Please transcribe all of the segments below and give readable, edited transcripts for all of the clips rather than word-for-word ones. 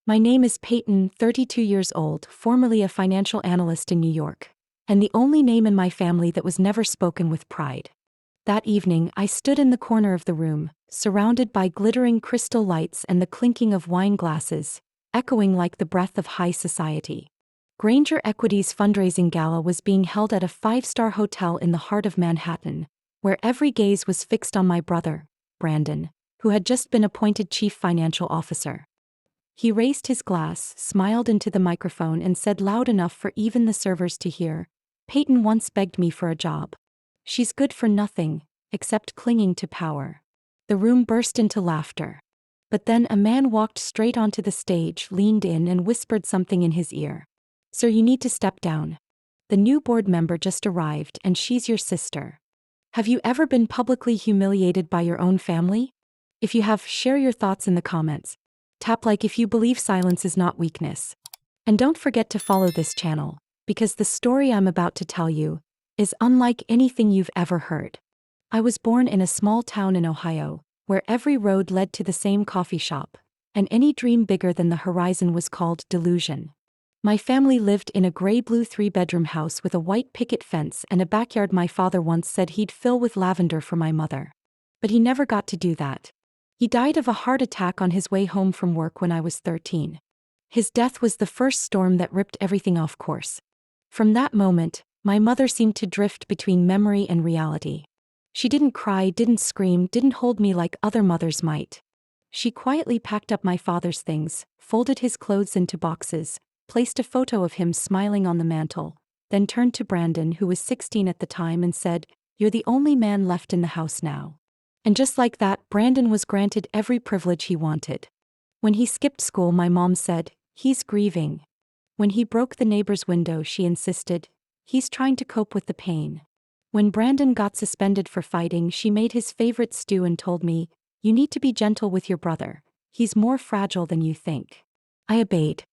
My name is Peyton, 32 years old, formerly a financial analyst in New York, and the only name in my family that was never spoken with pride. That evening, I stood in the corner of the room, surrounded by glittering crystal lights and the clinking of wine glasses, echoing like the breath of high society. Granger Equity's fundraising gala was being held at a five-star hotel in the heart of Manhattan, where every gaze was fixed on my brother, Brandon, who had just been appointed chief financial officer. He raised his glass, smiled into the microphone and said loud enough for even the servers to hear, "Peyton once begged me for a job. She's good for nothing, except clinging to power." The room burst into laughter. But then a man walked straight onto the stage, leaned in and whispered something in his ear. "Sir, you need to step down. The new board member just arrived and she's your sister. Have you ever been publicly humiliated by your own family? If you have, share your thoughts in the comments. Tap like if you believe silence is not weakness. And don't forget to follow this channel, because the story I'm about to tell you is unlike anything you've ever heard. I was born in a small town in Ohio, where every road led to the same coffee shop, and any dream bigger than the horizon was called delusion. My family lived in a gray-blue 3-bedroom house with a white picket fence and a backyard my father once said he'd fill with lavender for my mother. But he never got to do that. He died of a heart attack on his way home from work when I was 13. His death was the first storm that ripped everything off course. From that moment, my mother seemed to drift between memory and reality. She didn't cry, didn't scream, didn't hold me like other mothers might. She quietly packed up my father's things, folded his clothes into boxes, placed a photo of him smiling on the mantel, then turned to Brandon, who was 16 at the time, and said, "You're the only man left in the house now." And just like that, Brandon was granted every privilege he wanted. When he skipped school, my mom said, "He's grieving." When he broke the neighbor's window, she insisted, "He's trying to cope with the pain." When Brandon got suspended for fighting, she made his favorite stew and told me, "You need to be gentle with your brother. He's more fragile than you think." I obeyed.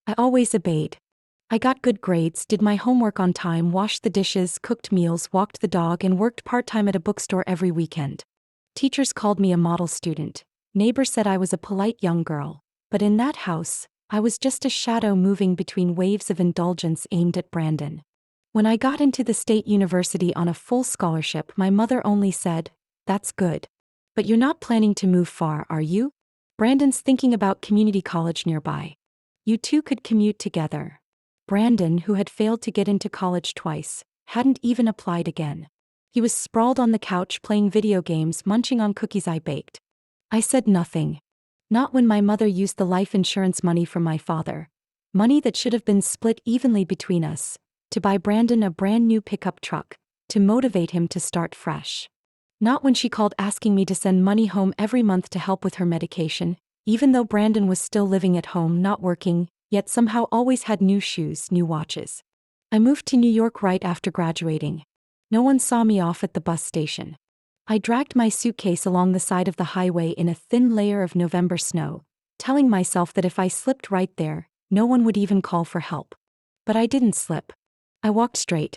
I always obeyed. I got good grades, did my homework on time, washed the dishes, cooked meals, walked the dog, and worked part-time at a bookstore every weekend. Teachers called me a model student. Neighbors said I was a polite young girl. But in that house, I was just a shadow moving between waves of indulgence aimed at Brandon. When I got into the state university on a full scholarship, my mother only said, "That's good. But you're not planning to move far, are you? Brandon's thinking about community college nearby. You two could commute together." Brandon, who had failed to get into college twice, hadn't even applied again. He was sprawled on the couch playing video games, munching on cookies I baked. I said nothing. Not when my mother used the life insurance money from my father, money that should have been split evenly between us, to buy Brandon a brand new pickup truck, to motivate him to start fresh. Not when she called asking me to send money home every month to help with her medication, even though Brandon was still living at home, not working, yet somehow always had new shoes, new watches. I moved to New York right after graduating. No one saw me off at the bus station. I dragged my suitcase along the side of the highway in a thin layer of November snow, telling myself that if I slipped right there, no one would even call for help. But I didn't slip. I walked straight.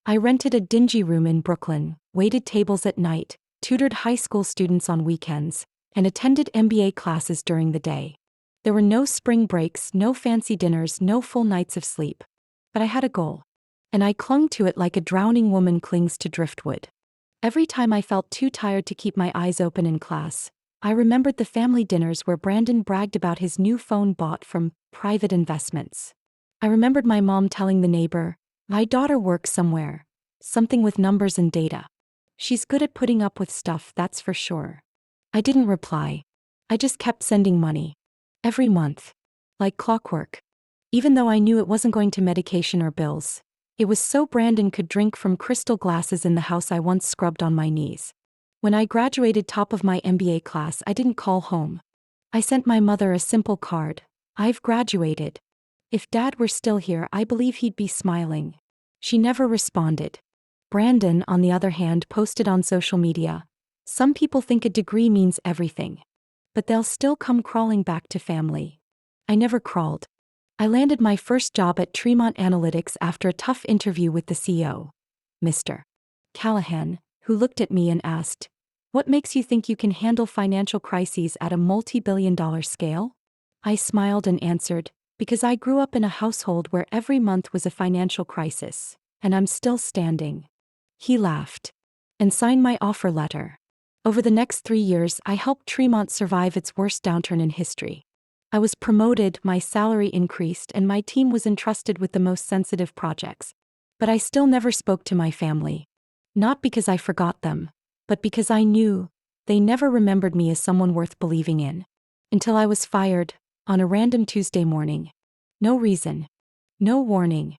I rented a dingy room in Brooklyn, waited tables at night, tutored high school students on weekends, and attended MBA classes during the day. There were no spring breaks, no fancy dinners, no full nights of sleep. But I had a goal. And I clung to it like a drowning woman clings to driftwood. Every time I felt too tired to keep my eyes open in class, I remembered the family dinners where Brandon bragged about his new phone bought from private investments. I remembered my mom telling the neighbor, "My daughter works somewhere. Something with numbers and data. She's good at putting up with stuff, that's for sure." I didn't reply. I just kept sending money. Every month. Like clockwork. Even though I knew it wasn't going to medication or bills. It was so Brandon could drink from crystal glasses in the house I once scrubbed on my knees. When I graduated top of my MBA class, I didn't call home. I sent my mother a simple card. "I've graduated. If Dad were still here, I believe he'd be smiling." She never responded. Brandon, on the other hand, posted on social media, "Some people think a degree means everything. But they'll still come crawling back to family." I never crawled. I landed my first job at Tremont Analytics after a tough interview with the CEO, Mr. Callahan, who looked at me and asked, "What makes you think you can handle financial crises at a multi-billion-dollar scale?" I smiled and answered, because I grew up in a household where every month was a financial crisis, and I'm still standing. He laughed and signed my offer letter. Over the next 3 years, I helped Tremont survive its worst downturn in history. I was promoted, my salary increased, and my team was entrusted with the most sensitive projects. But I still never spoke to my family. Not because I forgot them, but because I knew they never remembered me as someone worth believing in. Until I was fired, on a random Tuesday morning. No reason. No warning.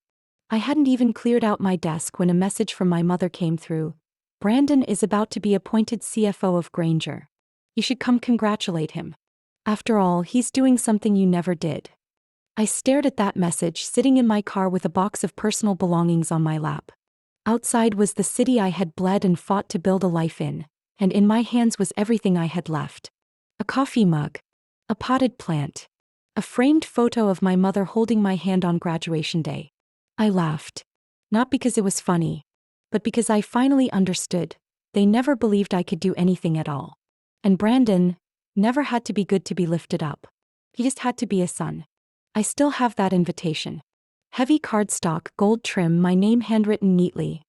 I hadn't even cleared out my desk when a message from my mother came through. Brandon is about to be appointed CFO of Granger. You should come congratulate him. After all, he's doing something you never did. I stared at that message, sitting in my car with a box of personal belongings on my lap. Outside was the city I had bled and fought to build a life in, and in my hands was everything I had left. A coffee mug. A potted plant. A framed photo of my mother holding my hand on graduation day. I laughed. Not because it was funny, but because I finally understood. They never believed I could do anything at all. And Brandon never had to be good to be lifted up. He just had to be a son. I still have that invitation. Heavy cardstock, gold trim, my name handwritten neatly.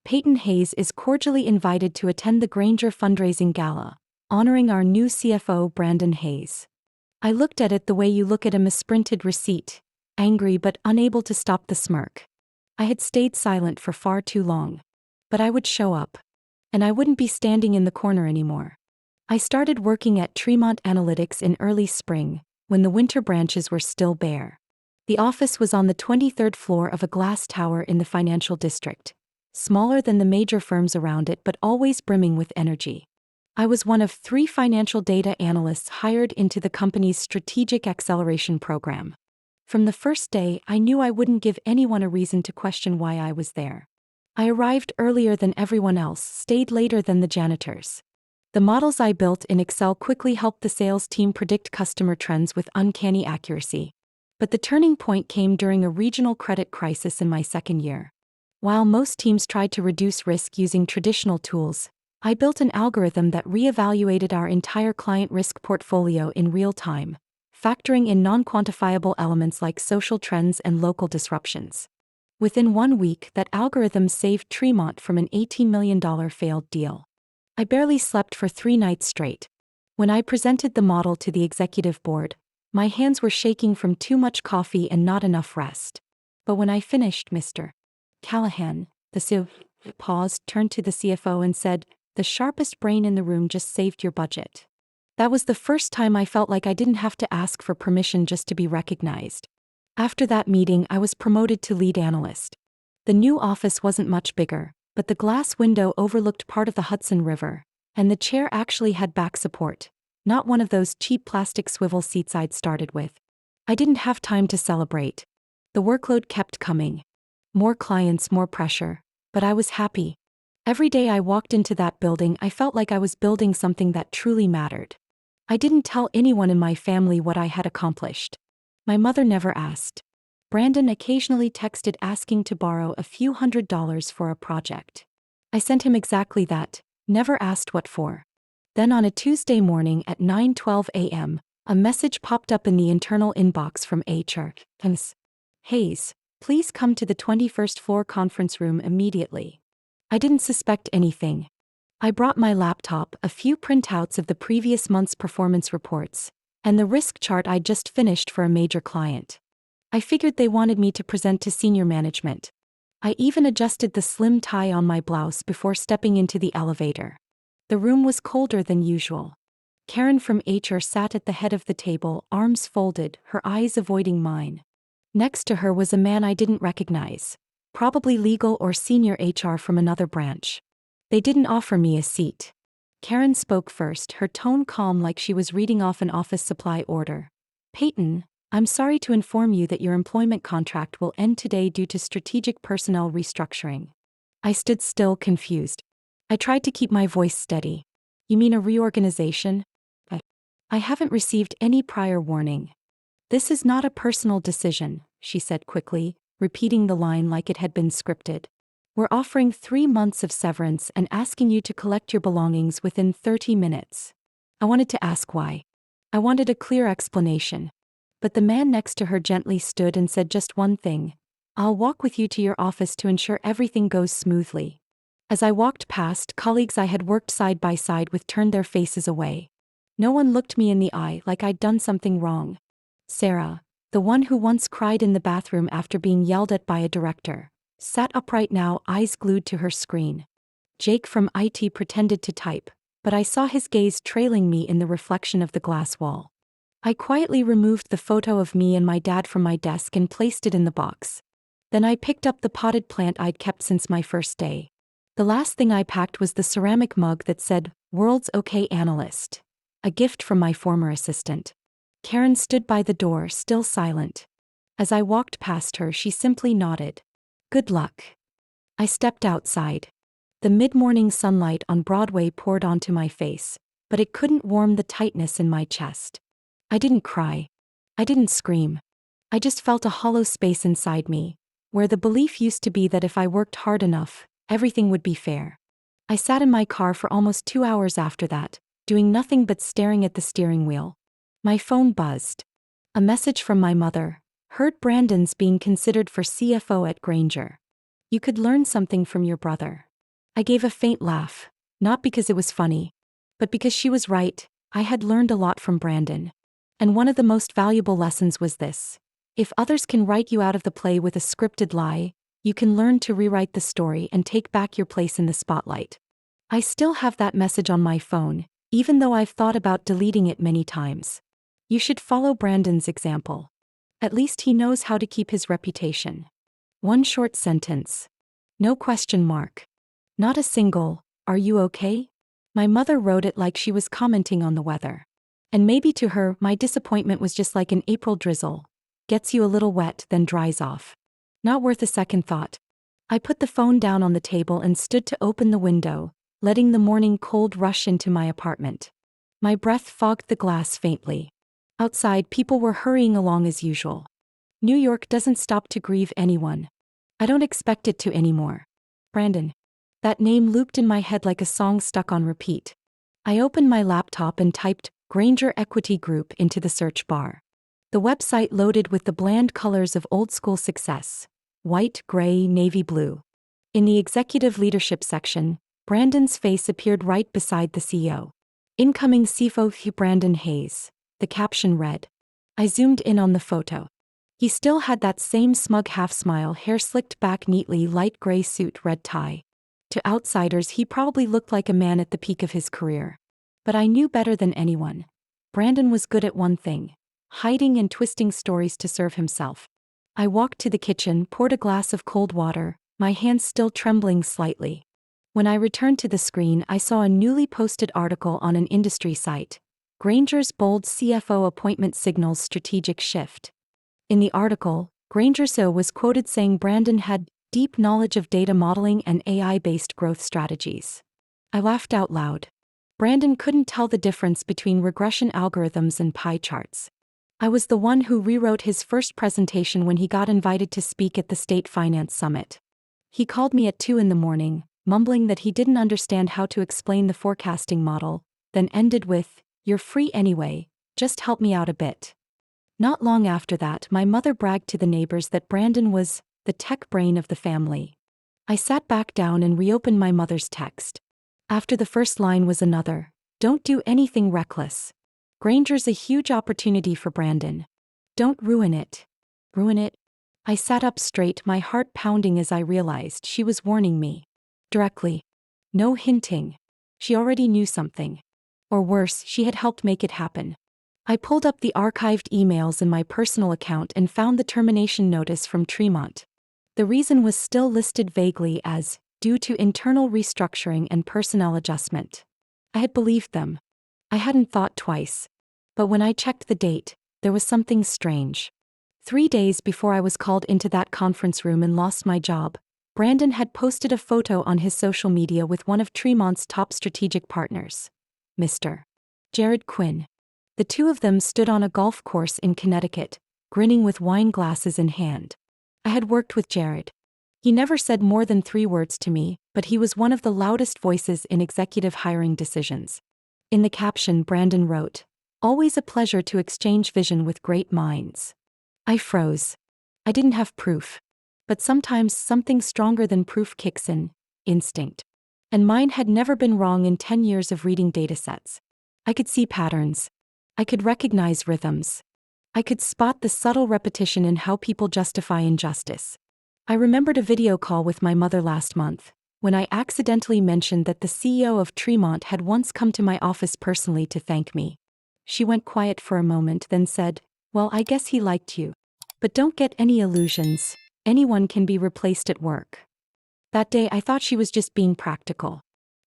Peyton Hayes is cordially invited to attend the Granger fundraising gala, honoring our new CFO, Brandon Hayes. I looked at it the way you look at a misprinted receipt, angry but unable to stop the smirk. I had stayed silent for far too long. But I would show up. And I wouldn't be standing in the corner anymore. I started working at Tremont Analytics in early spring, when the winter branches were still bare. The office was on the 23rd floor of a glass tower in the financial district, smaller than the major firms around it but always brimming with energy. I was one of 3 financial data analysts hired into the company's strategic acceleration program. From the first day, I knew I wouldn't give anyone a reason to question why I was there. I arrived earlier than everyone else, stayed later than the janitors. The models I built in Excel quickly helped the sales team predict customer trends with uncanny accuracy. But the turning point came during a regional credit crisis in my second year. While most teams tried to reduce risk using traditional tools, I built an algorithm that reevaluated our entire client risk portfolio in real time, factoring in non-quantifiable elements like social trends and local disruptions. Within 1 week, that algorithm saved Tremont from an $18 million failed deal. I barely slept for 3 nights straight. When I presented the model to the executive board, my hands were shaking from too much coffee and not enough rest. But when I finished, Mr. Callahan, the CEO, paused, turned to the CFO and said, "The sharpest brain in the room just saved your budget." That was the first time I felt like I didn't have to ask for permission just to be recognized. After that meeting, I was promoted to lead analyst. The new office wasn't much bigger, but the glass window overlooked part of the Hudson River, and the chair actually had back support, not one of those cheap plastic swivel seats I'd started with. I didn't have time to celebrate. The workload kept coming. More clients, more pressure, but I was happy. Every day I walked into that building, I felt like I was building something that truly mattered. I didn't tell anyone in my family what I had accomplished. My mother never asked. Brandon occasionally texted asking to borrow a few $100s for a project. I sent him exactly that, never asked what for. Then on a Tuesday morning at 9:12 a.m., a message popped up in the internal inbox from HR. Hayes, please come to the 21st floor conference room immediately. I didn't suspect anything. I brought my laptop, a few printouts of the previous month's performance reports, and the risk chart I'd just finished for a major client. I figured they wanted me to present to senior management. I even adjusted the slim tie on my blouse before stepping into the elevator. The room was colder than usual. Karen from HR sat at the head of the table, arms folded, her eyes avoiding mine. Next to her was a man I didn't recognize, probably legal or senior HR from another branch. They didn't offer me a seat. Karen spoke first, her tone calm like she was reading off an office supply order. "Peyton, I'm sorry to inform you that your employment contract will end today due to strategic personnel restructuring." I stood still, confused. I tried to keep my voice steady. "You mean a reorganization?" I haven't received any prior warning." "This is not a personal decision," she said quickly, repeating the line like it had been scripted. "We're offering 3 months of severance and asking you to collect your belongings within 30 minutes. I wanted to ask why. I wanted a clear explanation. But the man next to her gently stood and said just one thing: "I'll walk with you to your office to ensure everything goes smoothly." As I walked past, colleagues I had worked side by side with turned their faces away. No one looked me in the eye like I'd done something wrong. Sarah, the one who once cried in the bathroom after being yelled at by a director, sat upright now, eyes glued to her screen. Jake from IT pretended to type, but I saw his gaze trailing me in the reflection of the glass wall. I quietly removed the photo of me and my dad from my desk and placed it in the box. Then I picked up the potted plant I'd kept since my first day. The last thing I packed was the ceramic mug that said, "World's OK Analyst," a gift from my former assistant. Karen stood by the door, still silent. As I walked past her, she simply nodded. "Good luck." I stepped outside. The mid-morning sunlight on Broadway poured onto my face, but it couldn't warm the tightness in my chest. I didn't cry. I didn't scream. I just felt a hollow space inside me, where the belief used to be that if I worked hard enough, everything would be fair. I sat in my car for almost 2 hours after that, doing nothing but staring at the steering wheel. My phone buzzed. A message from my mother: "Heard Brandon's being considered for CFO at Grainger. You could learn something from your brother." I gave a faint laugh, not because it was funny, but because she was right. I had learned a lot from Brandon. And one of the most valuable lessons was this: if others can write you out of the play with a scripted lie, you can learn to rewrite the story and take back your place in the spotlight. I still have that message on my phone, even though I've thought about deleting it many times. You should follow Brandon's example. At least he knows how to keep his reputation. One short sentence. No question mark. Not a single, "Are you okay?" My mother wrote it like she was commenting on the weather. And maybe to her, my disappointment was just like an April drizzle. Gets you a little wet, then dries off. Not worth a second thought. I put the phone down on the table and stood to open the window, letting the morning cold rush into my apartment. My breath fogged the glass faintly. Outside, people were hurrying along as usual. New York doesn't stop to grieve anyone. I don't expect it to anymore. Brandon. That name looped in my head like a song stuck on repeat. I opened my laptop and typed Grainger Equity Group into the search bar. The website loaded with the bland colors of old-school success: white, gray, navy blue. In the executive leadership section, Brandon's face appeared right beside the CEO. "Incoming CFO Brandon Hayes," the caption read. I zoomed in on the photo. He still had that same smug half-smile, hair slicked back neatly, light gray suit, red tie. To outsiders, he probably looked like a man at the peak of his career. But I knew better than anyone. Brandon was good at one thing: hiding and twisting stories to serve himself. I walked to the kitchen, poured a glass of cold water, my hands still trembling slightly. When I returned to the screen, I saw a newly posted article on an industry site: Grainger's bold CFO appointment signals strategic shift. In the article, Grainger's CEO was quoted saying Brandon had deep knowledge of data modeling and AI-based growth strategies. I laughed out loud. Brandon couldn't tell the difference between regression algorithms and pie charts. I was the one who rewrote his first presentation when he got invited to speak at the State Finance Summit. He called me at 2 a.m, mumbling that he didn't understand how to explain the forecasting model, then ended with, "You're free anyway, just help me out a bit." Not long after that, my mother bragged to the neighbors that Brandon was the tech brain of the family. I sat back down and reopened my mother's text. After the first line was another: "Don't do anything reckless. Grainger's a huge opportunity for Brandon. Don't ruin it." Ruin it? I sat up straight, my heart pounding as I realized she was warning me. Directly. No hinting. She already knew something. Or worse, she had helped make it happen. I pulled up the archived emails in my personal account and found the termination notice from Tremont. The reason was still listed vaguely as due to internal restructuring and personnel adjustment. I had believed them. I hadn't thought twice. But when I checked the date, there was something strange. 3 days before I was called into that conference room and lost my job, Brandon had posted a photo on his social media with one of Tremont's top strategic partners, Mr. Jared Quinn. The two of them stood on a golf course in Connecticut, grinning with wine glasses in hand. I had worked with Jared. He never said more than 3 words to me, but he was one of the loudest voices in executive hiring decisions. In the caption, Brandon wrote, Always a pleasure to exchange vision with great minds. I froze. I didn't have proof. But sometimes something stronger than proof kicks in: instinct. And mine had never been wrong in 10 years of reading datasets. I could see patterns. I could recognize rhythms. I could spot the subtle repetition in how people justify injustice. I remembered a video call with my mother last month, when I accidentally mentioned that the CEO of Tremont had once come to my office personally to thank me. She went quiet for a moment, then said, "Well, I guess he liked you. But don't get any illusions. Anyone can be replaced at work." That day I thought she was just being practical.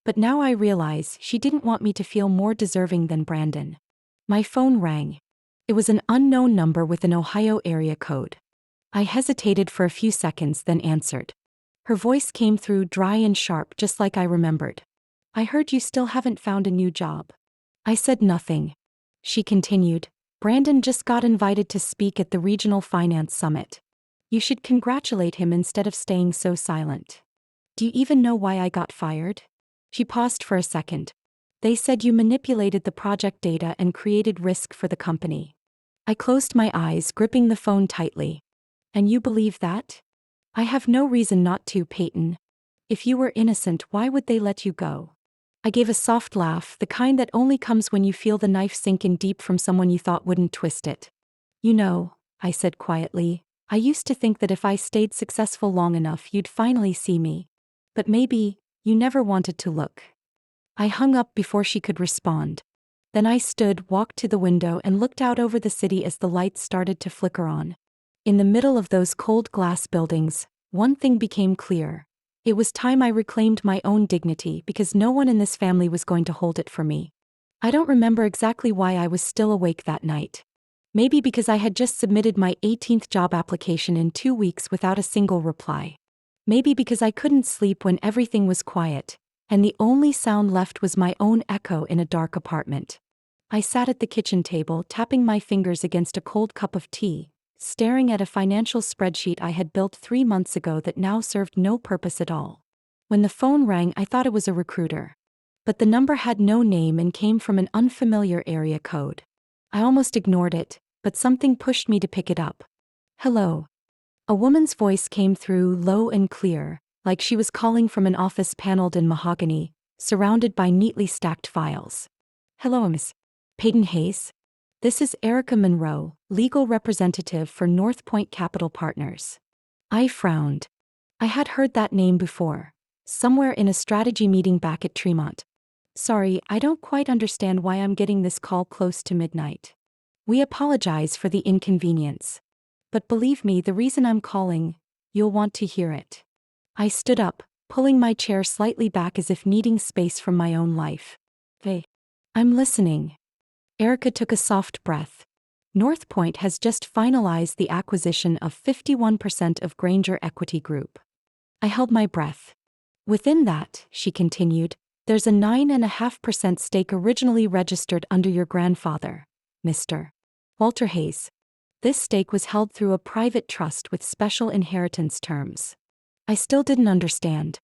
But now I realize she didn't want me to feel more deserving than Brandon. My phone rang. It was an unknown number with an Ohio area code. I hesitated for a few seconds, then answered. Her voice came through dry and sharp, just like I remembered. "I heard you still haven't found a new job." I said nothing. She continued, "Brandon just got invited to speak at the Regional Finance Summit. You should congratulate him instead of staying so silent. Do you even know why I got fired?" She paused for a second. "They said you manipulated the project data and created risk for the company." I closed my eyes, gripping the phone tightly. "And you believe that?" "I have no reason not to, Peyton. If you were innocent, why would they let you go?" I gave a soft laugh, the kind that only comes when you feel the knife sink in deep from someone you thought wouldn't twist it. "You know," I said quietly, "I used to think that if I stayed successful long enough, you'd finally see me. But maybe you never wanted to look." I hung up before she could respond. Then I stood, walked to the window, and looked out over the city as the lights started to flicker on. In the middle of those cold glass buildings, one thing became clear. It was time I reclaimed my own dignity, because no one in this family was going to hold it for me. I don't remember exactly why I was still awake that night. Maybe because I had just submitted my 18th job application in 2 weeks without a single reply. Maybe because I couldn't sleep when everything was quiet, and the only sound left was my own echo in a dark apartment. I sat at the kitchen table, tapping my fingers against a cold cup of tea, staring at a financial spreadsheet I had built 3 months ago that now served no purpose at all. When the phone rang, I thought it was a recruiter. But the number had no name and came from an unfamiliar area code. I almost ignored it, but something pushed me to pick it up. "Hello." A woman's voice came through, low and clear, like she was calling from an office paneled in mahogany, surrounded by neatly stacked files. "Hello, Miss Peyton Hayes. This is Erica Monroe, legal representative for North Point Capital Partners." I frowned. I had heard that name before, somewhere in a strategy meeting back at Tremont. "Sorry, I don't quite understand why I'm getting this call close to midnight. We apologize for the inconvenience. But believe me, the reason I'm calling, you'll want to hear it." I stood up, pulling my chair slightly back as if needing space from my own life. "Hey, I'm listening." Erica took a soft breath. "North Point has just finalized the acquisition of 51% of Granger Equity Group." I held my breath. "Within that," she continued, "there's a 9.5% stake originally registered under your grandfather, Mr. Walter Hayes. This stake was held through a private trust with special inheritance terms." I still didn't understand.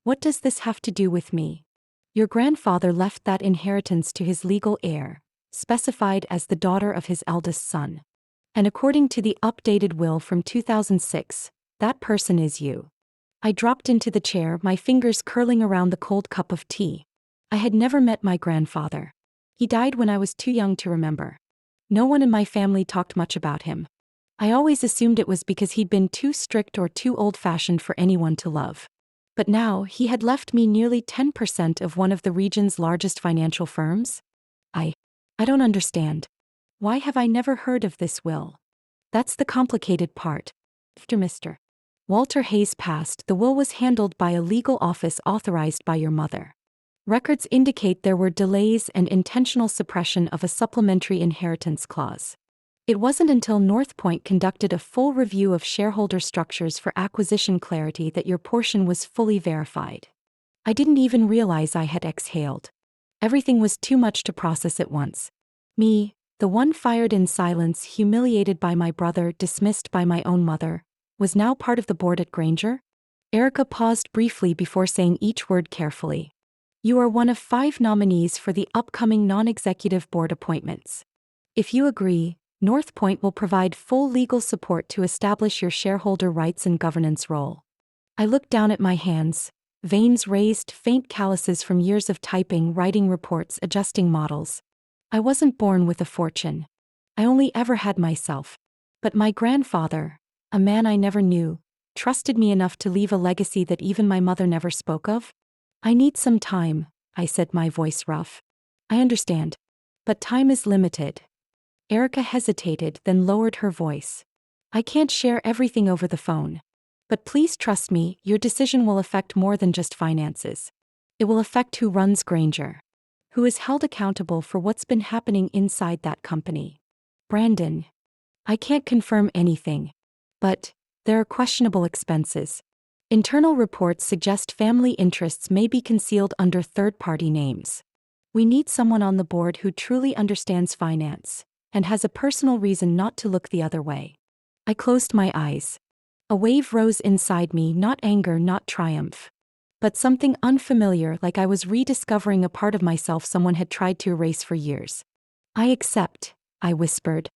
"What does this have to do with me?" "Your grandfather left that inheritance to his legal heir, specified as the daughter of his eldest son. And according to the updated will from 2006, that person is you." I dropped into the chair, my fingers curling around the cold cup of tea. I had never met my grandfather. He died when I was too young to remember. No one in my family talked much about him. I always assumed it was because he'd been too strict or too old-fashioned for anyone to love. But now, he had left me nearly 10% of one of the region's largest financial firms? I don't understand. Why have I never heard of this will? That's the complicated part. After Mr. Walter Hayes passed, the will was handled by a legal office authorized by your mother. Records indicate there were delays and intentional suppression of a supplementary inheritance clause. It wasn't until North Point conducted a full review of shareholder structures for acquisition clarity that your portion was fully verified. I didn't even realize I had exhaled. Everything was too much to process at once. Me, the one fired in silence, humiliated by my brother, dismissed by my own mother, was now part of the board at Granger? Erica paused briefly before saying each word carefully. "You are one of 5 nominees for the upcoming non-executive board appointments. If you agree, North Point will provide full legal support to establish your shareholder rights and governance role. I looked down at my hands, veins raised, faint calluses from years of typing, writing reports, adjusting models. I wasn't born with a fortune. I only ever had myself. But my grandfather, a man I never knew, trusted me enough to leave a legacy that even my mother never spoke of. I need some time, I said, my voice rough. I understand. But time is limited. Erica hesitated, then lowered her voice. I can't share everything over the phone. But please trust me, your decision will affect more than just finances. It will affect who runs Granger, who is held accountable for what's been happening inside that company. Brandon. I can't confirm anything. But there are questionable expenses. Internal reports suggest family interests may be concealed under third-party names. We need someone on the board who truly understands finance and has a personal reason not to look the other way. I closed my eyes. A wave rose inside me, not anger, not triumph, but something unfamiliar, like I was rediscovering a part of myself someone had tried to erase for years. I accept, I whispered.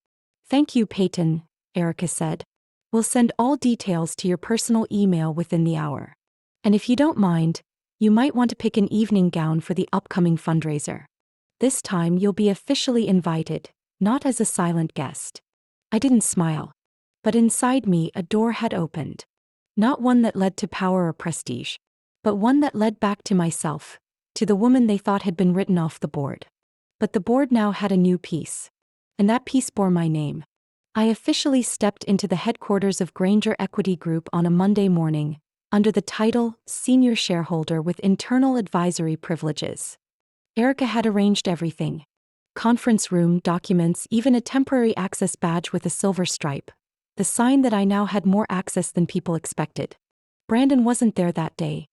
Thank you, Peyton, Erica said. We'll send all details to your personal email within the hour. And if you don't mind, you might want to pick an evening gown for the upcoming fundraiser. This time you'll be officially invited, not as a silent guest. I didn't smile. But inside me a door had opened. Not one that led to power or prestige, but one that led back to myself, to the woman they thought had been written off the board. But the board now had a new piece. And that piece bore my name. I officially stepped into the headquarters of Granger Equity Group on a Monday morning, under the title Senior Shareholder with Internal Advisory Privileges. Erica had arranged everything. Conference room, documents, even a temporary access badge with a silver stripe. The sign that I now had more access than people expected. Brandon wasn't there that day.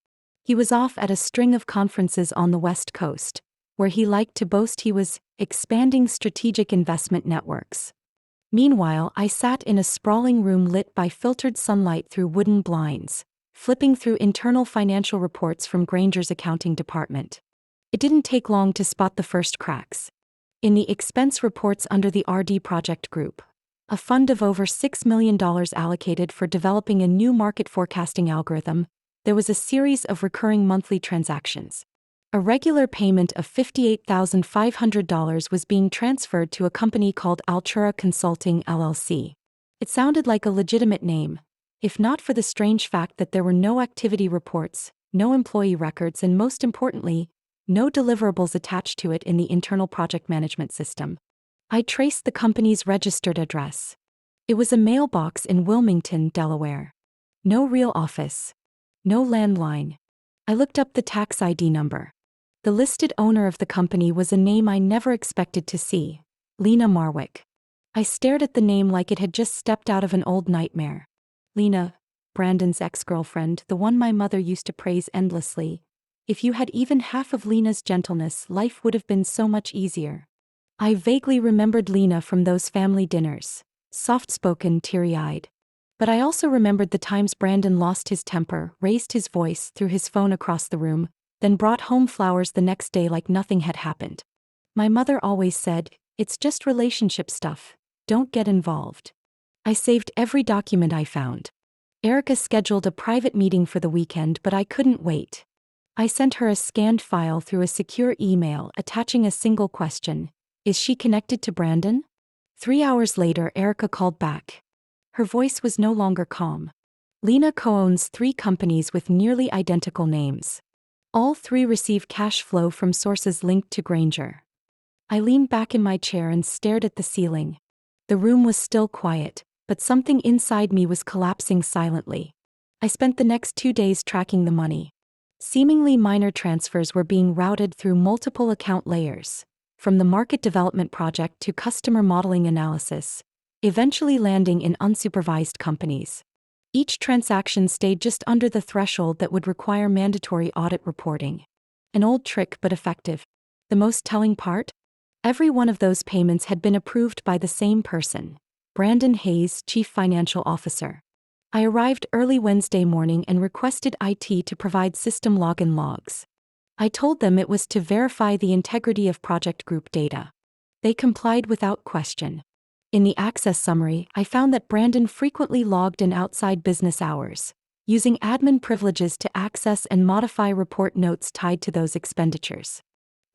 He was off at a string of conferences on the West Coast, where he liked to boast he was expanding strategic investment networks. Meanwhile, I sat in a sprawling room lit by filtered sunlight through wooden blinds, flipping through internal financial reports from Granger's accounting department. It didn't take long to spot the first cracks. In the expense reports under the RD Project Group, a fund of over $6 million allocated for developing a new market forecasting algorithm, there was a series of recurring monthly transactions. A regular payment of $58,500 was being transferred to a company called Altura Consulting LLC. It sounded like a legitimate name, if not for the strange fact that there were no activity reports, no employee records, and most importantly, no deliverables attached to it in the internal project management system. I traced the company's registered address. It was a mailbox in Wilmington, Delaware. No real office. No landline. I looked up the tax ID number. The listed owner of the company was a name I never expected to see, Lena Marwick. I stared at the name like it had just stepped out of an old nightmare. Lena, Brandon's ex-girlfriend, the one my mother used to praise endlessly. If you had even half of Lena's gentleness, life would have been so much easier. I vaguely remembered Lena from those family dinners, soft-spoken, teary-eyed. But I also remembered the times Brandon lost his temper, raised his voice through his phone across the room, then brought home flowers the next day like nothing had happened. My mother always said, "It's just relationship stuff, don't get involved." I saved every document I found. Erica scheduled a private meeting for the weekend, but I couldn't wait. I sent her a scanned file through a secure email attaching a single question. Is she connected to Brandon? 3 hours later, Erica called back. Her voice was no longer calm. Lena co-owns 3 companies with nearly identical names. All 3 receive cash flow from sources linked to Granger. I leaned back in my chair and stared at the ceiling. The room was still quiet, but something inside me was collapsing silently. I spent the next 2 days tracking the money. Seemingly minor transfers were being routed through multiple account layers, from the market development project to customer modeling analysis, eventually landing in unsupervised companies. Each transaction stayed just under the threshold that would require mandatory audit reporting. An old trick but effective. The most telling part? Every one of those payments had been approved by the same person, Brandon Hayes, Chief Financial Officer. I arrived early Wednesday morning and requested IT to provide system login logs. I told them it was to verify the integrity of project group data. They complied without question. In the access summary, I found that Brandon frequently logged in outside business hours, using admin privileges to access and modify report notes tied to those expenditures.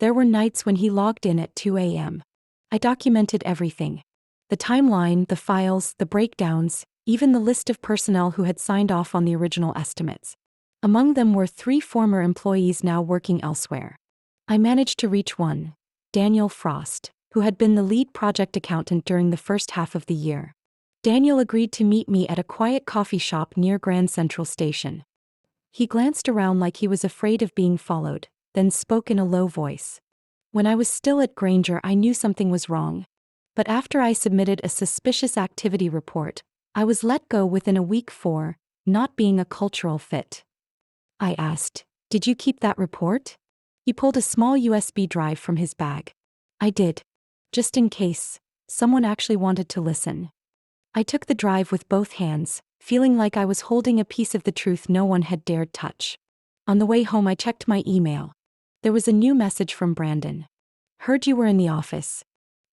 There were nights when he logged in at 2 a.m. I documented everything. The timeline, the files, the breakdowns, even the list of personnel who had signed off on the original estimates. Among them were 3 former employees now working elsewhere. I managed to reach one, Daniel Frost, who had been the lead project accountant during the first half of the year. Daniel agreed to meet me at a quiet coffee shop near Grand Central Station. He glanced around like he was afraid of being followed, then spoke in a low voice. When I was still at Granger, I knew something was wrong. But after I submitted a suspicious activity report, I was let go within a week for not being a cultural fit. I asked, "Did you keep that report?" He pulled a small USB drive from his bag. I did. Just in case someone actually wanted to listen. I took the drive with both hands, feeling like I was holding a piece of the truth no one had dared touch. On the way home, I checked my email. There was a new message from Brandon. "Heard you were in the office.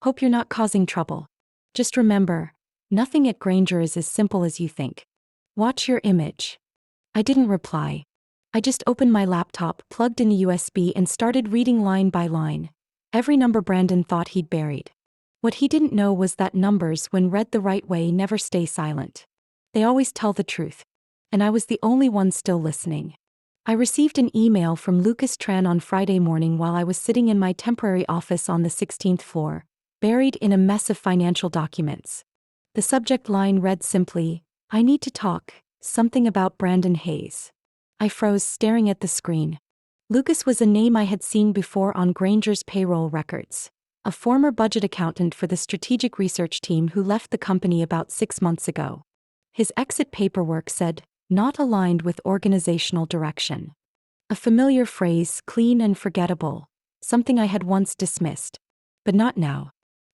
Hope you're not causing trouble. Just remember, nothing at Granger is as simple as you think. Watch your image." I didn't reply. I just opened my laptop, plugged in the USB, and started reading line by line. Every number Brandon thought he'd buried. What he didn't know was that numbers, when read the right way, never stay silent. They always tell the truth. And I was the only one still listening. I received an email from Lucas Tran on Friday morning while I was sitting in my temporary office on the 16th floor, buried in a mess of financial documents. The subject line read simply, "I need to talk, something about Brandon Hayes." I froze, staring at the screen. Lucas was a name I had seen before on Granger's payroll records. A former budget accountant for the strategic research team who left the company about 6 months ago. His exit paperwork said, "Not aligned with organizational direction." A familiar phrase, clean and forgettable, something I had once dismissed. But not now.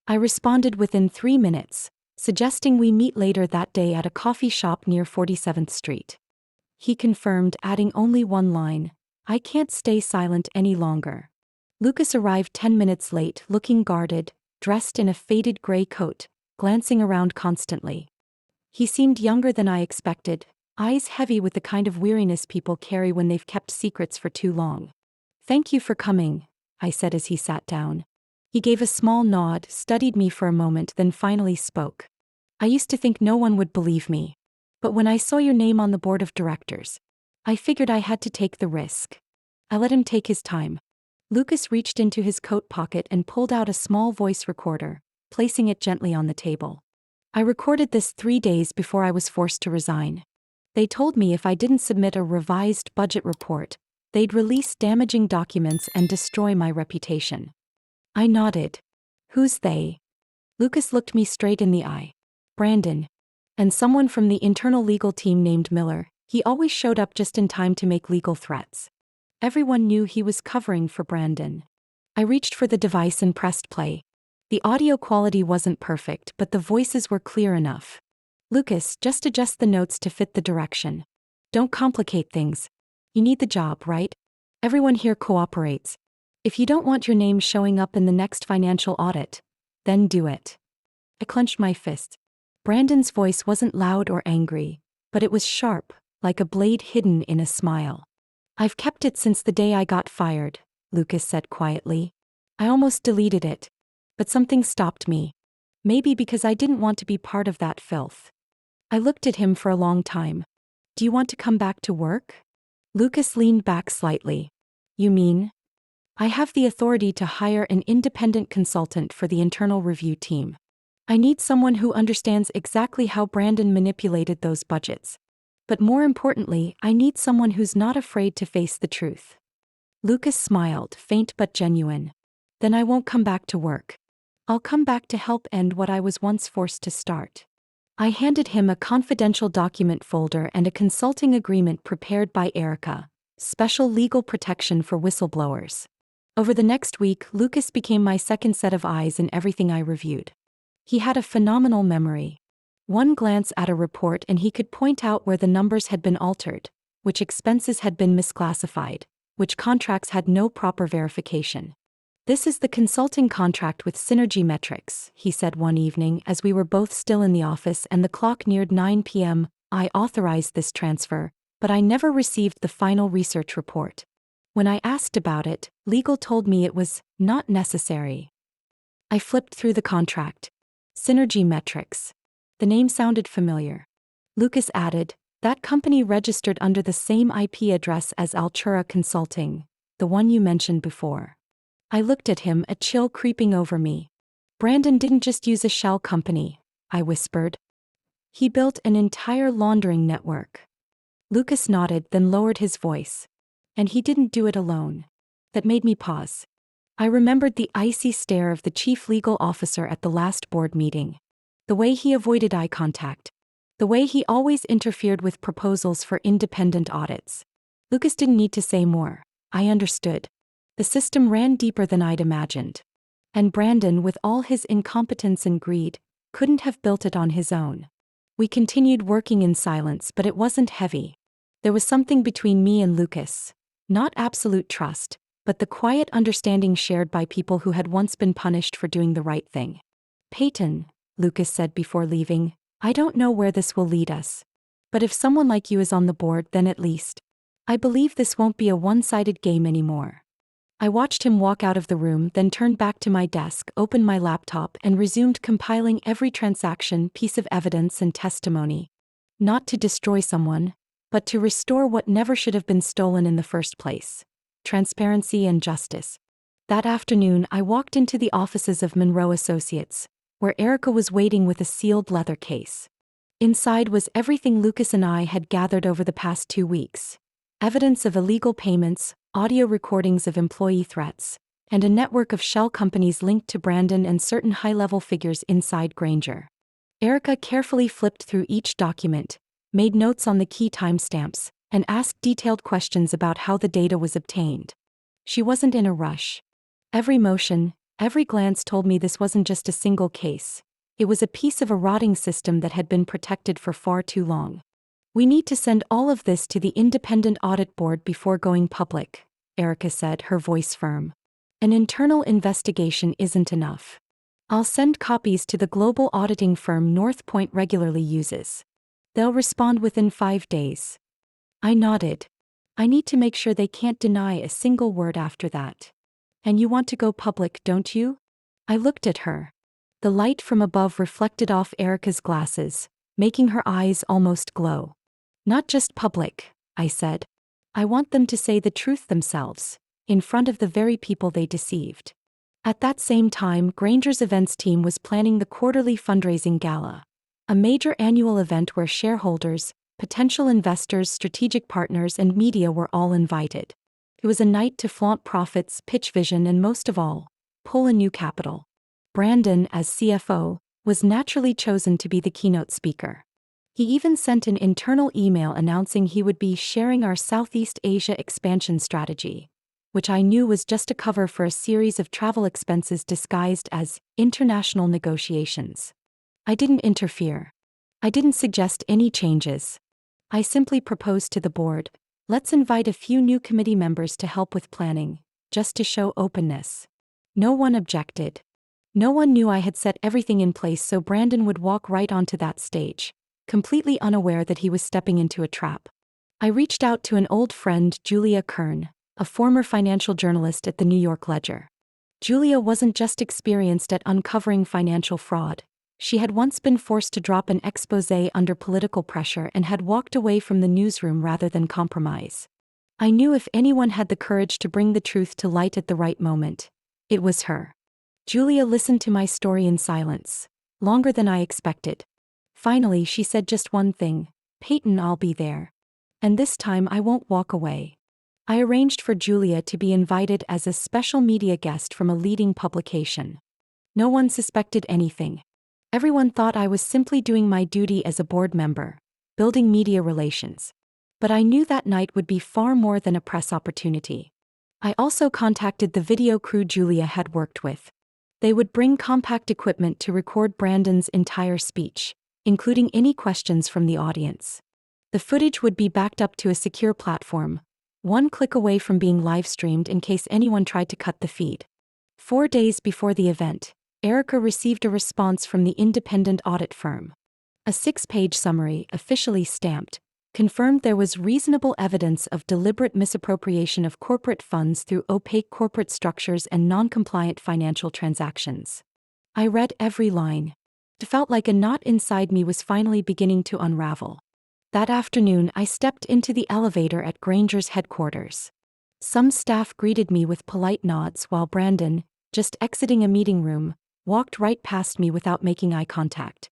I responded within 3 minutes, suggesting we meet later that day at a coffee shop near 47th Street. He confirmed, adding only one line, "I can't stay silent any longer." Lucas arrived 10 minutes late, looking guarded, dressed in a faded gray coat, glancing around constantly. He seemed younger than I expected, eyes heavy with the kind of weariness people carry when they've kept secrets for too long. "Thank you for coming," I said as he sat down. He gave a small nod, studied me for a moment, then finally spoke. "I used to think no one would believe me. But when I saw your name on the board of directors, I figured I had to take the risk." I let him take his time. Lucas reached into his coat pocket and pulled out a small voice recorder, placing it gently on the table. "I recorded this 3 days before I was forced to resign. They told me if I didn't submit a revised budget report, they'd release damaging documents and destroy my reputation." I nodded. "Who's they?" Lucas looked me straight in the eye. "Brandon. And someone from the internal legal team named Miller. He always showed up just in time to make legal threats. Everyone knew he was covering for Brandon." I reached for the device and pressed play. The audio quality wasn't perfect, but the voices were clear enough. "Lucas, just adjust the notes to fit the direction. Don't complicate things. You need the job, right? Everyone here cooperates. If you don't want your name showing up in the next financial audit, then do it." I clenched my fist. Brandon's voice wasn't loud or angry, but it was sharp, like a blade hidden in a smile. "I've kept it since the day I got fired," Lucas said quietly. "I almost deleted it. But something stopped me. Maybe because I didn't want to be part of that filth." I looked at him for a long time. "Do you want to come back to work?" Lucas leaned back slightly. "You mean?" "I have the authority to hire an independent consultant for the internal review team. I need someone who understands exactly how Brandon manipulated those budgets. But more importantly, I need someone who's not afraid to face the truth." Lucas smiled, faint but genuine. "Then I won't come back to work. I'll come back to help end what I was once forced to start." I handed him a confidential document folder and a consulting agreement prepared by Erica, special legal protection for whistleblowers. Over the next week, Lucas became my second set of eyes in everything I reviewed. He had a phenomenal memory. One glance at a report and he could point out where the numbers had been altered, which expenses had been misclassified, which contracts had no proper verification. "This is the consulting contract with Synergy Metrics," he said one evening as we were both still in the office and the clock neared 9 p.m. "I authorized this transfer, but I never received the final research report. When I asked about it, legal told me it was not necessary." I flipped through the contract. Synergy Metrics. The name sounded familiar. Lucas added, "That company registered under the same IP address as Altura Consulting, the one you mentioned before." I looked at him, a chill creeping over me. "Brandon didn't just use a shell company," I whispered. "He built an entire laundering network." Lucas nodded, then lowered his voice. "And he didn't do it alone." That made me pause. I remembered the icy stare of the chief legal officer at the last board meeting. The way he avoided eye contact. The way he always interfered with proposals for independent audits. Lucas didn't need to say more. I understood. The system ran deeper than I'd imagined. And Brandon, with all his incompetence and greed, couldn't have built it on his own. We continued working in silence, but it wasn't heavy. There was something between me and Lucas. Not absolute trust, but the quiet understanding shared by people who had once been punished for doing the right thing. "Peyton," Lucas said before leaving, "I don't know where this will lead us. But if someone like you is on the board, then at least I believe this won't be a one-sided game anymore." I watched him walk out of the room, then turned back to my desk, opened my laptop, and resumed compiling every transaction, piece of evidence, and testimony. Not to destroy someone, but to restore what never should have been stolen in the first place. Transparency and justice. That afternoon, I walked into the offices of Monroe Associates, where Erica was waiting with a sealed leather case. Inside was everything Lucas and I had gathered over the past 2 weeks. Evidence of illegal payments, audio recordings of employee threats, and a network of shell companies linked to Brandon and certain high-level figures inside Granger. Erica carefully flipped through each document, made notes on the key timestamps, and asked detailed questions about how the data was obtained. She wasn't in a rush. Every motion, every glance told me this wasn't just a single case. It was a piece of a rotting system that had been protected for far too long. "We need to send all of this to the independent audit board before going public," Erica said, her voice firm. "An internal investigation isn't enough. I'll send copies to the global auditing firm North Point regularly uses. They'll respond within 5 days." I nodded. "I need to make sure they can't deny a single word after that. And you want to go public, don't you?" I looked at her. The light from above reflected off Erica's glasses, making her eyes almost glow. "Not just public," I said. "I want them to say the truth themselves, in front of the very people they deceived." At that same time, Granger's events team was planning the quarterly fundraising gala, a major annual event where shareholders, potential investors, strategic partners, and media were all invited. It was a night to flaunt profits, pitch vision, and most of all, pull in new capital. Brandon, as CFO, was naturally chosen to be the keynote speaker. He even sent an internal email announcing he would be sharing our Southeast Asia expansion strategy, which I knew was just a cover for a series of travel expenses disguised as international negotiations. I didn't interfere. I didn't suggest any changes. I simply proposed to the board, "Let's invite a few new committee members to help with planning, just to show openness." No one objected. No one knew I had set everything in place so Brandon would walk right onto that stage, completely unaware that he was stepping into a trap. I reached out to an old friend, Julia Kern, a former financial journalist at the New York Ledger. Julia wasn't just experienced at uncovering financial fraud. She had once been forced to drop an exposé under political pressure and had walked away from the newsroom rather than compromise. I knew if anyone had the courage to bring the truth to light at the right moment, it was her. Julia listened to my story in silence, longer than I expected. Finally, she said just one thing, "Peyton, I'll be there. And this time I won't walk away." I arranged for Julia to be invited as a special media guest from a leading publication. No one suspected anything. Everyone thought I was simply doing my duty as a board member, building media relations. But I knew that night would be far more than a press opportunity. I also contacted the video crew Julia had worked with. They would bring compact equipment to record Brandon's entire speech, including any questions from the audience. The footage would be backed up to a secure platform, one click away from being live-streamed in case anyone tried to cut the feed. 4 days before the event, Erica received a response from the independent audit firm. A 6-page summary, officially stamped, confirmed there was reasonable evidence of deliberate misappropriation of corporate funds through opaque corporate structures and non-compliant financial transactions. I read every line. It felt like a knot inside me was finally beginning to unravel. That afternoon, I stepped into the elevator at Grainger's headquarters. Some staff greeted me with polite nods while Brandon, just exiting a meeting room, walked right past me without making eye contact.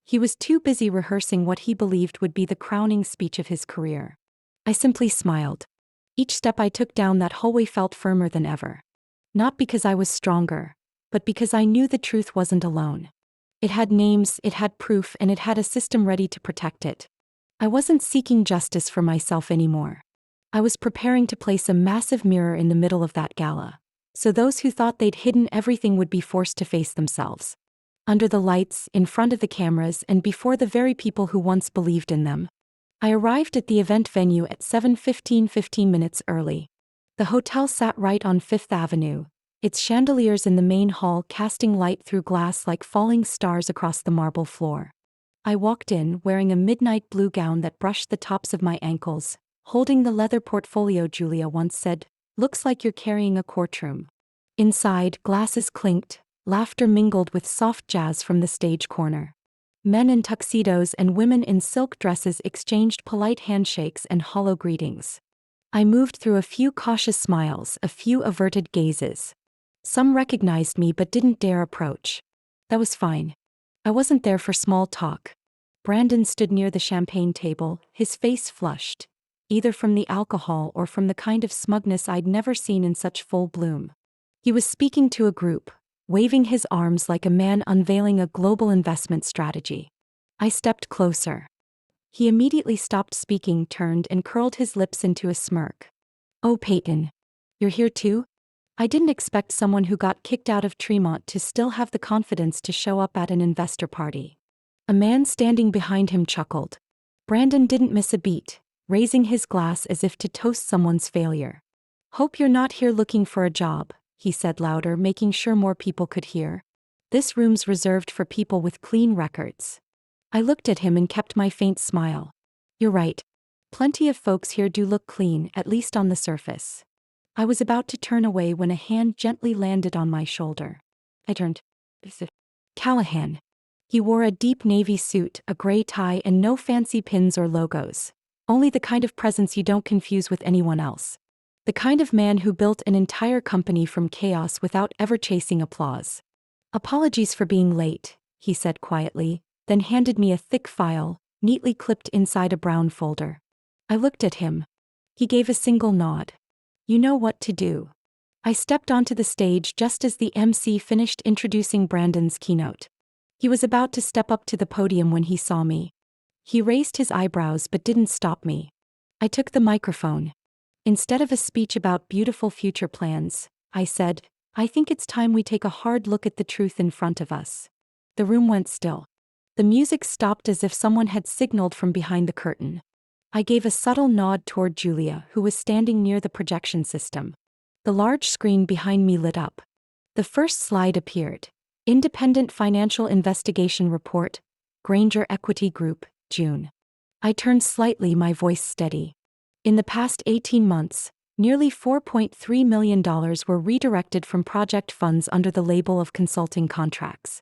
He was too busy rehearsing what he believed would be the crowning speech of his career. I simply smiled. Each step I took down that hallway felt firmer than ever. Not because I was stronger, but because I knew the truth wasn't alone. It had names, it had proof, and it had a system ready to protect it. I wasn't seeking justice for myself anymore. I was preparing to place a massive mirror in the middle of that gala, so those who thought they'd hidden everything would be forced to face themselves. Under the lights, in front of the cameras, and before the very people who once believed in them. I arrived at the event venue at 7:15 minutes early. The hotel sat right on Fifth Avenue, its chandeliers in the main hall casting light through glass like falling stars across the marble floor. I walked in wearing a midnight blue gown that brushed the tops of my ankles, holding the leather portfolio Julia once said, "Looks like you're carrying a courtroom." Inside, glasses clinked, laughter mingled with soft jazz from the stage corner. Men in tuxedos and women in silk dresses exchanged polite handshakes and hollow greetings. I moved through a few cautious smiles, a few averted gazes. Some recognized me but didn't dare approach. That was fine. I wasn't there for small talk. Brandon stood near the champagne table, his face flushed, either from the alcohol or from the kind of smugness I'd never seen in such full bloom. He was speaking to a group, waving his arms like a man unveiling a global investment strategy. I stepped closer. He immediately stopped speaking, turned, and curled his lips into a smirk. "Oh, Peyton. You're here too?" I didn't expect someone who got kicked out of Tremont to still have the confidence to show up at an investor party. A man standing behind him chuckled. Brandon didn't miss a beat, raising his glass as if to toast someone's failure. "Hope you're not here looking for a job," he said louder, making sure more people could hear. "This room's reserved for people with clean records." I looked at him and kept my faint smile. "You're right. Plenty of folks here do look clean, at least on the surface." I was about to turn away when a hand gently landed on my shoulder. I turned. Callahan. He wore a deep navy suit, a gray tie, and no fancy pins or logos. Only the kind of presence you don't confuse with anyone else. The kind of man who built an entire company from chaos without ever chasing applause. "Apologies for being late," he said quietly, then handed me a thick file, neatly clipped inside a brown folder. I looked at him. He gave a single nod. "You know what to do." I stepped onto the stage just as the MC finished introducing Brandon's keynote. He was about to step up to the podium when he saw me. He raised his eyebrows but didn't stop me. I took the microphone. Instead of a speech about beautiful future plans, I said, "I think it's time we take a hard look at the truth in front of us." The room went still. The music stopped as if someone had signaled from behind the curtain. I gave a subtle nod toward Julia, who was standing near the projection system. The large screen behind me lit up. The first slide appeared. Independent Financial Investigation Report, Grainger Equity Group, June. I turned slightly, my voice steady. In the past 18 months, nearly $4.3 million were redirected from project funds under the label of consulting contracts.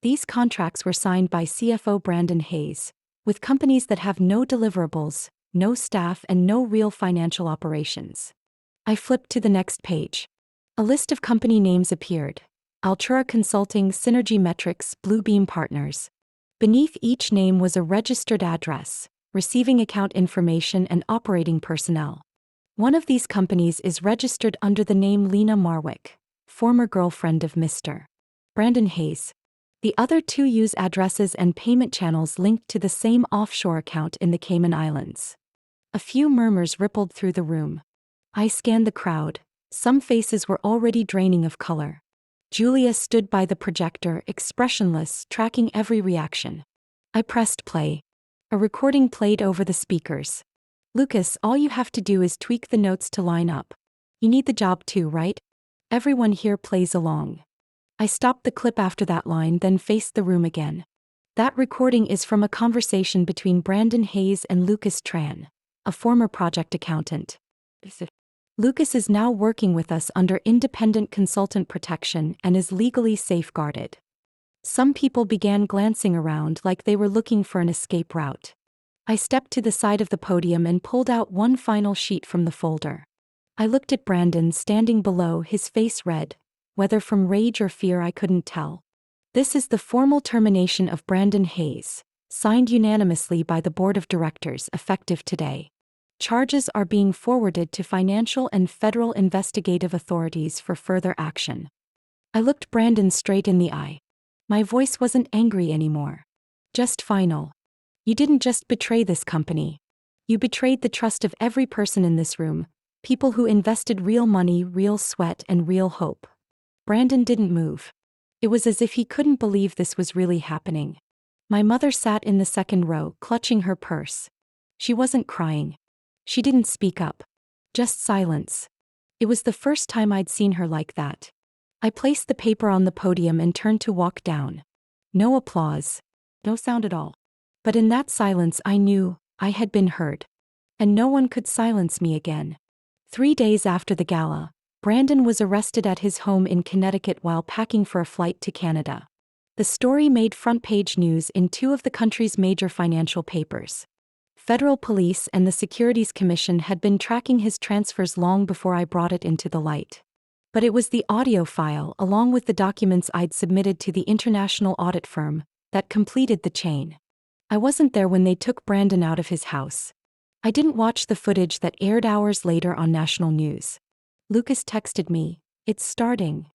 These contracts were signed by CFO Brandon Hayes, with companies that have no deliverables, no staff, and no real financial operations. I flipped to the next page. A list of company names appeared. Altura Consulting, Synergy Metrics, Bluebeam Partners. Beneath each name was a registered address, receiving account information, and operating personnel. One of these companies is registered under the name Lena Marwick, former girlfriend of Mr. Brandon Hayes. The other two use addresses and payment channels linked to the same offshore account in the Cayman Islands. A few murmurs rippled through the room. I scanned the crowd. Some faces were already draining of color. Julia stood by the projector, expressionless, tracking every reaction. I pressed play. A recording played over the speakers. "Lucas, all you have to do is tweak the notes to line up. You need the job too, right?" Everyone here plays along. I stopped the clip after that line, then faced the room again. That recording is from a conversation between Brandon Hayes and Lucas Tran, a former project accountant. Lucas is now working with us under independent consultant protection and is legally safeguarded. Some people began glancing around like they were looking for an escape route. I stepped to the side of the podium and pulled out one final sheet from the folder. I looked at Brandon standing below, his face red, whether from rage or fear I couldn't tell. This is the formal termination of Brandon Hayes, signed unanimously by the board of directors, effective today. Charges are being forwarded to financial and federal investigative authorities for further action. I looked Brandon straight in the eye. My voice wasn't angry anymore. Just final. You didn't just betray this company. You betrayed the trust of every person in this room, people who invested real money, real sweat, and real hope. Brandon didn't move. It was as if he couldn't believe this was really happening. My mother sat in the second row, clutching her purse. She wasn't crying. She didn't speak up. Just silence. It was the first time I'd seen her like that. I placed the paper on the podium and turned to walk down. No applause. No sound at all. But in that silence I knew I had been heard. And no one could silence me again. 3 days after the gala, Brandon was arrested at his home in Connecticut while packing for a flight to Canada. The story made front-page news in 2 of the country's major financial papers. Federal police and the Securities Commission had been tracking his transfers long before I brought it into the light. But it was the audio file, along with the documents I'd submitted to the international audit firm, that completed the chain. I wasn't there when they took Brandon out of his house. I didn't watch the footage that aired hours later on national news. Lucas texted me, "It's starting."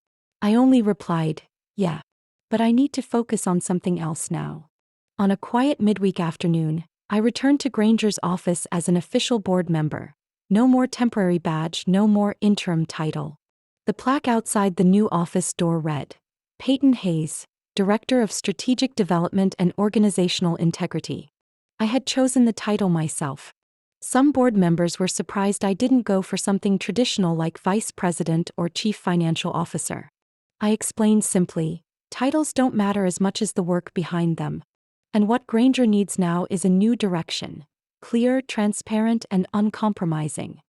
I only replied, "Yeah. But I need to focus on something else now." On a quiet midweek afternoon, I returned to Granger's office as an official board member. No more temporary badge, no more interim title. The plaque outside the new office door read, "Peyton Hayes, Director of Strategic Development and Organizational Integrity." I had chosen the title myself. Some board members were surprised I didn't go for something traditional like Vice President or Chief Financial Officer. I explained simply, titles don't matter as much as the work behind them. And what Granger needs now is a new direction, clear, transparent, and uncompromising.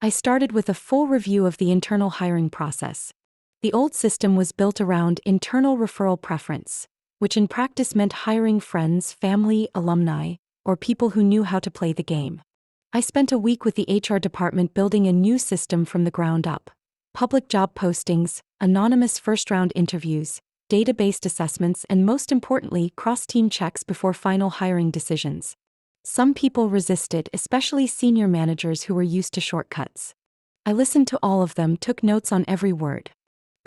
I started with a full review of the internal hiring process. The old system was built around internal referral preference, which in practice meant hiring friends, family, alumni, or people who knew how to play the game. I spent a week with the HR department building a new system from the ground up. Public job postings, anonymous first-round interviews, data-based assessments, and most importantly, cross-team checks before final hiring decisions. Some people resisted, especially senior managers who were used to shortcuts. I listened to all of them, took notes on every word.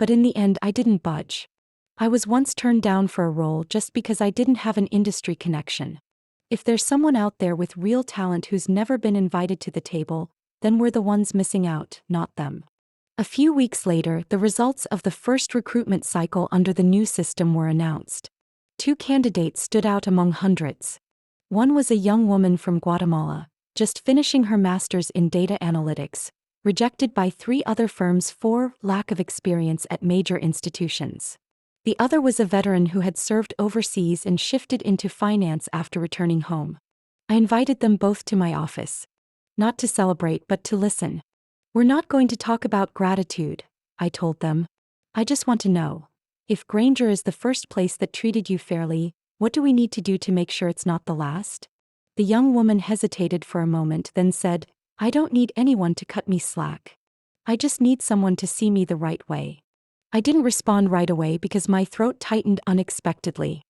But in the end, I didn't budge. I was once turned down for a role just because I didn't have an industry connection. If there's someone out there with real talent who's never been invited to the table, then we're the ones missing out, not them. A few weeks later, the results of the first recruitment cycle under the new system were announced. 2 candidates stood out among hundreds. One was a young woman from Guatemala, just finishing her master's in data analytics, rejected by 3 other firms for lack of experience at major institutions. The other was a veteran who had served overseas and shifted into finance after returning home. I invited them both to my office. Not to celebrate, but to listen. "We're not going to talk about gratitude," I told them. "I just want to know. If Granger is the first place that treated you fairly, what do we need to do to make sure it's not the last?" The young woman hesitated for a moment, then said, "I don't need anyone to cut me slack. I just need someone to see me the right way." I didn't respond right away because my throat tightened unexpectedly.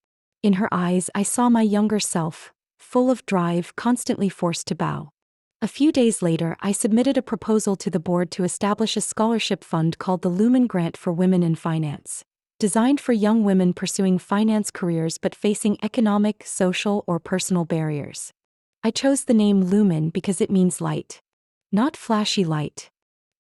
In her eyes, I saw my younger self, full of drive, constantly forced to bow. A few days later, I submitted a proposal to the board to establish a scholarship fund called the Lumen Grant for Women in Finance, designed for young women pursuing finance careers but facing economic, social, or personal barriers. I chose the name Lumen because it means light. Not flashy light.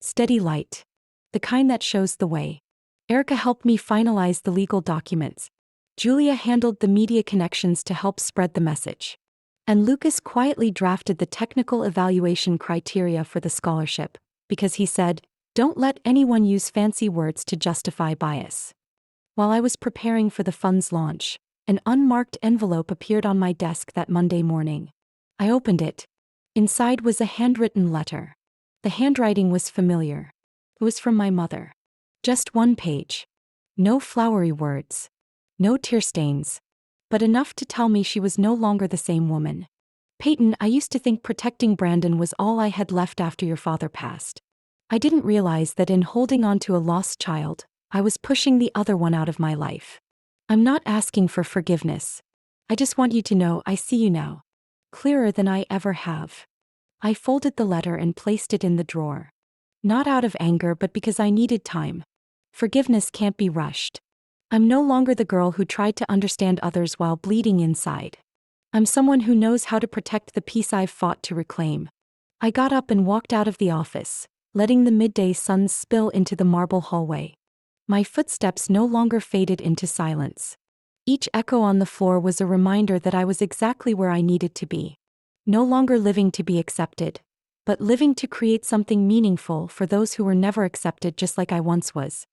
Steady light. The kind that shows the way. Erica helped me finalize the legal documents. Julia handled the media connections to help spread the message. And Lucas quietly drafted the technical evaluation criteria for the scholarship, because he said, Don't let anyone use fancy words to justify bias. While I was preparing for the fund's launch, an unmarked envelope appeared on my desk that Monday morning. I opened it. Inside was a handwritten letter. The handwriting was familiar. It was from my mother. Just one page. No flowery words. No tear stains. But enough to tell me she was no longer the same woman. Peyton, I used to think protecting Brandon was all I had left after your father passed. I didn't realize that in holding on to a lost child, I was pushing the other one out of my life. I'm not asking for forgiveness. I just want you to know I see you now. Clearer than I ever have. I folded the letter and placed it in the drawer. Not out of anger, but because I needed time. Forgiveness can't be rushed. I'm no longer the girl who tried to understand others while bleeding inside. I'm someone who knows how to protect the peace I've fought to reclaim. I got up and walked out of the office, letting the midday sun spill into the marble hallway. My footsteps no longer faded into silence. Each echo on the floor was a reminder that I was exactly where I needed to be. No longer living to be accepted, but living to create something meaningful for those who were never accepted just like I once was.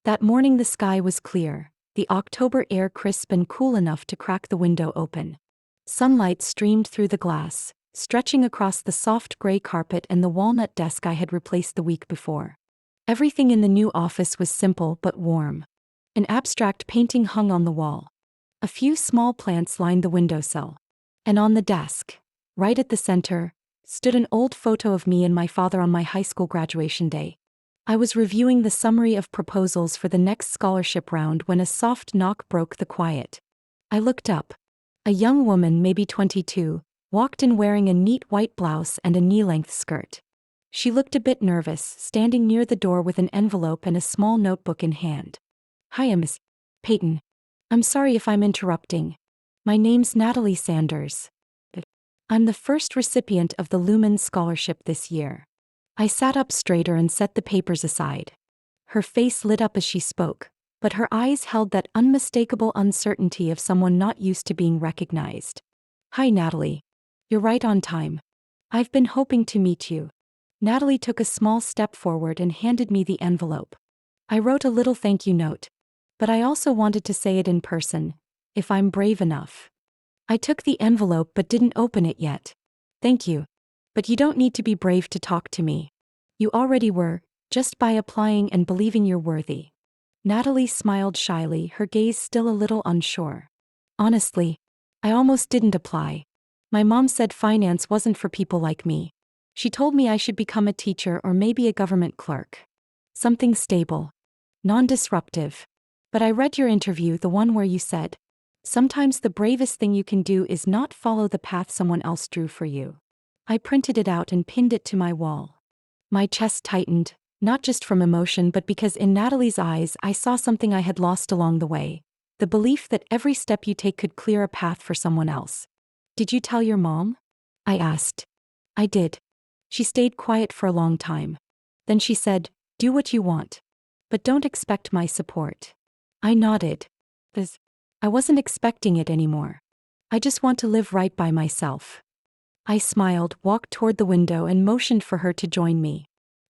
That morning the sky was clear, the October air crisp and cool enough to crack the window open. Sunlight streamed through the glass, stretching across the soft gray carpet and the walnut desk I had replaced the week before. Everything in the new office was simple but warm. An abstract painting hung on the wall. A few small plants lined the windowsill. And on the desk, right at the center, stood an old photo of me and my father on my high school graduation day. I was reviewing the summary of proposals for the next scholarship round when a soft knock broke the quiet. I looked up. A young woman, maybe 22, walked in wearing a neat white blouse and a knee-length skirt. She looked a bit nervous, standing near the door with an envelope and a small notebook in hand. "Hi, Miss Peyton. I'm sorry if I'm interrupting. My name's Natalie Sanders. I'm the first recipient of the Lumen Scholarship this year." I sat up straighter and set the papers aside. Her face lit up as she spoke, but her eyes held that unmistakable uncertainty of someone not used to being recognized. "Hi, Natalie. You're right on time. I've been hoping to meet you." Natalie took a small step forward and handed me the envelope. I wrote a little thank you note, but I also wanted to say it in person, if I'm brave enough. I took the envelope but didn't open it yet. "Thank you. But you don't need to be brave to talk to me. You already were, just by applying and believing you're worthy." Natalie smiled shyly, her gaze still a little unsure. "Honestly, I almost didn't apply. My mom said finance wasn't for people like me. She told me I should become a teacher or maybe a government clerk. Something stable. Non-disruptive. But I read your interview, the one where you said, sometimes the bravest thing you can do is not follow the path someone else drew for you." I printed it out and pinned it to my wall. My chest tightened, not just from emotion but because in Natalie's eyes I saw something I had lost along the way, the belief that every step you take could clear a path for someone else. "Did you tell your mom?" I asked. "I did." She stayed quiet for a long time. Then she said, "Do what you want. But don't expect my support." I nodded. I wasn't expecting it anymore. I just want to live right by myself. I smiled, walked toward the window and motioned for her to join me.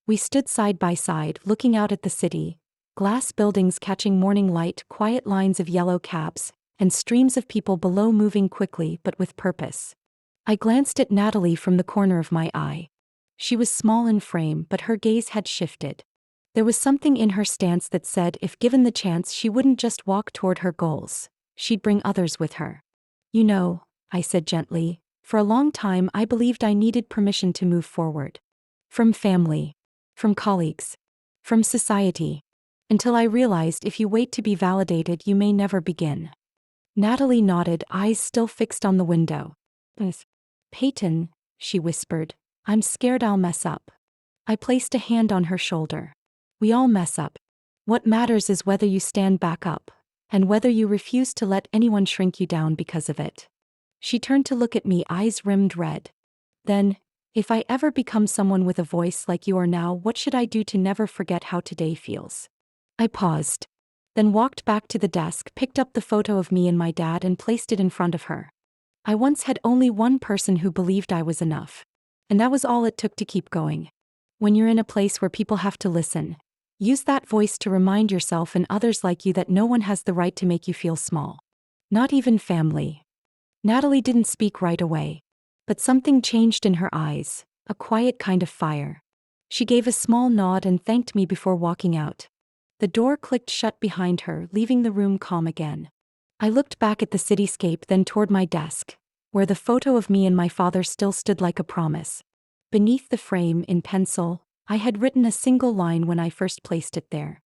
We stood side by side, looking out at the city, glass buildings catching morning light, quiet lines of yellow cabs, and streams of people below moving quickly but with purpose. I glanced at Natalie from the corner of my eye. She was small in frame, but her gaze had shifted. There was something in her stance that said if given the chance she wouldn't just walk toward her goals, she'd bring others with her. "You know," I said gently, "for a long time I believed I needed permission to move forward. From family. From colleagues. From society. Until I realized if you wait to be validated you may never begin." Natalie nodded, eyes still fixed on the window. "Peyton," she whispered, "I'm scared I'll mess up." I placed a hand on her shoulder. "We all mess up. What matters is whether you stand back up, and whether you refuse to let anyone shrink you down because of it." She turned to look at me, eyes rimmed red. "Then, if I ever become someone with a voice like you are now, what should I do to never forget how today feels?" I paused. Then walked back to the desk, picked up the photo of me and my dad and placed it in front of her. I once had only one person who believed I was enough. And that was all it took to keep going. When you're in a place where people have to listen, use that voice to remind yourself and others like you that no one has the right to make you feel small. Not even family. Natalie didn't speak right away. But something changed in her eyes, a quiet kind of fire. She gave a small nod and thanked me before walking out. The door clicked shut behind her, leaving the room calm again. I looked back at the cityscape, then toward my desk, where the photo of me and my father still stood like a promise. Beneath the frame, in pencil, I had written a single line when I first placed it there.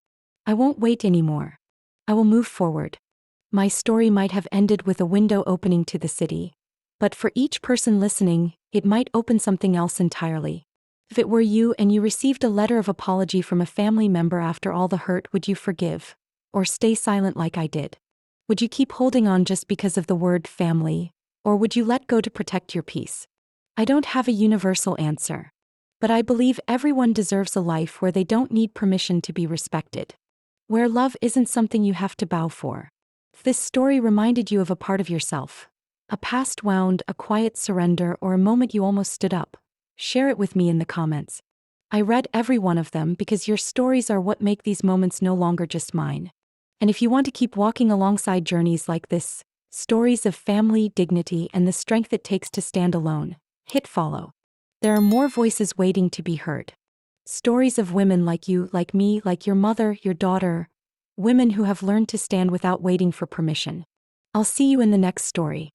I won't wait anymore. I will move forward. My story might have ended with a window opening to the city, but for each person listening, it might open something else entirely. If it were you and you received a letter of apology from a family member after all the hurt, would you forgive? Or stay silent like I did? Would you keep holding on just because of the word family? Or would you let go to protect your peace? I don't have a universal answer. But I believe everyone deserves a life where they don't need permission to be respected. Where love isn't something you have to bow for. If this story reminded you of a part of yourself, a past wound, a quiet surrender, or a moment you almost stood up, share it with me in the comments. I read every one of them because your stories are what make these moments no longer just mine. And if you want to keep walking alongside journeys like this, stories of family, dignity, and the strength it takes to stand alone, hit follow. There are more voices waiting to be heard. Stories of women like you, like me, like your mother, your daughter, women who have learned to stand without waiting for permission. I'll see you in the next story.